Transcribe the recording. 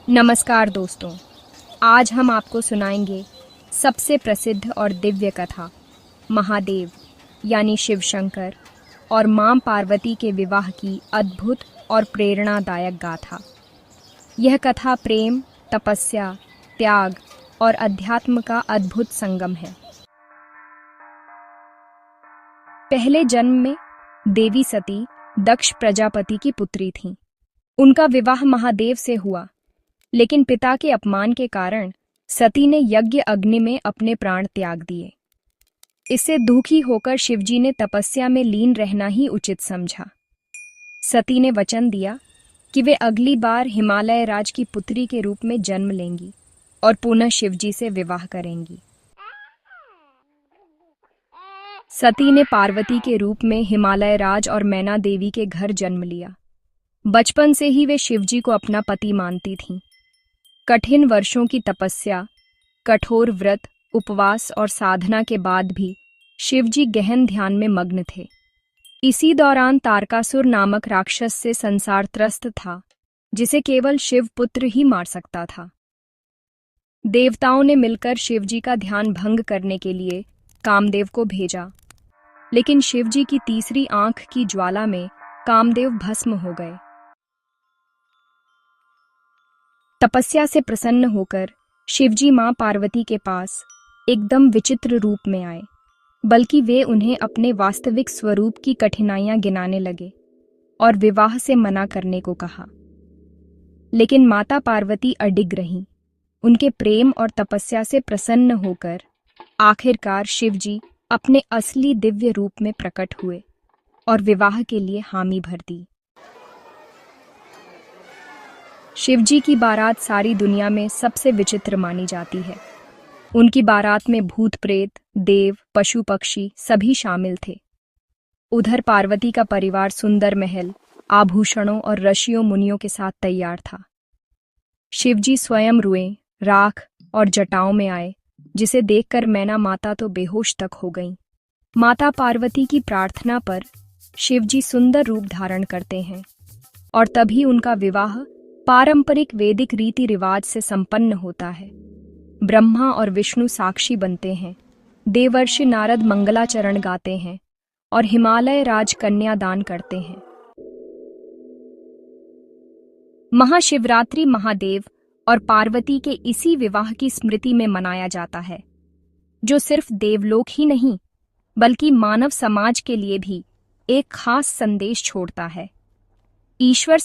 नमस्कार दोस्तों, आज हम आपको सुनाएंगे सबसे प्रसिद्ध और दिव्य कथा महादेव यानी शिव शंकर और मां पार्वती के विवाह की अद्भुत और प्रेरणादायक गाथा। यह कथा प्रेम, तपस्या, त्याग और अध्यात्म का अद्भुत संगम है। पहले जन्म में देवी सती दक्ष प्रजापति की पुत्री थीं। उनका विवाह महादेव से हुआ, लेकिन पिता के अपमान के कारण सती ने यज्ञ अग्नि में अपने प्राण त्याग दिए। इससे दुखी होकर शिवजी ने तपस्या में लीन रहना ही उचित समझा। सती ने वचन दिया कि वे अगली बार हिमालय राज की पुत्री के रूप में जन्म लेंगी और पुनः शिवजी से विवाह करेंगी। सती ने पार्वती के रूप में हिमालय राज और मैना देवी के घर जन्म लिया। बचपन से ही वे शिवजी को अपना पति मानती थीं। कठिन वर्षों की तपस्या, कठोर व्रत, उपवास और साधना के बाद भी शिवजी गहन ध्यान में मग्न थे। इसी दौरान तारकासुर नामक राक्षस से संसार त्रस्त था, जिसे केवल शिव पुत्र ही मार सकता था। देवताओं ने मिलकर शिवजी का ध्यान भंग करने के लिए कामदेव को भेजा, लेकिन शिवजी की तीसरी आंख की ज्वाला में कामदेव भस्म हो गए। तपस्या से प्रसन्न होकर शिवजी मां पार्वती के पास एकदम विचित्र रूप में आए, बल्कि वे उन्हें अपने वास्तविक स्वरूप की कठिनाइयां गिनाने लगे और विवाह से मना करने को कहा। लेकिन माता पार्वती अडिग रहीं। उनके प्रेम और तपस्या से प्रसन्न होकर आखिरकार शिवजी अपने असली दिव्य रूप में प्रकट हुए और विवाह के लिए हामी भर दी। शिवजी की बारात सारी दुनिया में सबसे विचित्र मानी जाती है। उनकी बारात में भूत प्रेत, देव, पशु पक्षी सभी शामिल थे। उधर पार्वती का परिवार सुंदर महल, आभूषणों और ऋषियों मुनियों के साथ तैयार था। शिवजी स्वयं रुएं, राख और जटाओं में आए, जिसे देखकर मैना माता तो बेहोश तक हो गईं। माता पार्वती की प्रार्थना पर शिवजी सुंदर रूप धारण करते हैं और तभी उनका विवाह पारंपरिक वैदिक रीति रिवाज से संपन्न होता है। ब्रह्मा और विष्णु साक्षी बनते हैं, देवर्षि नारद मंगलाचरण गाते हैं और हिमालय राज कन्या दान करते हैं। महाशिवरात्रि महादेव और पार्वती के इसी विवाह की स्मृति में मनाया जाता है, जो सिर्फ देवलोक ही नहीं बल्कि मानव समाज के लिए भी एक खास संदेश छोड़ता है। ईश्वर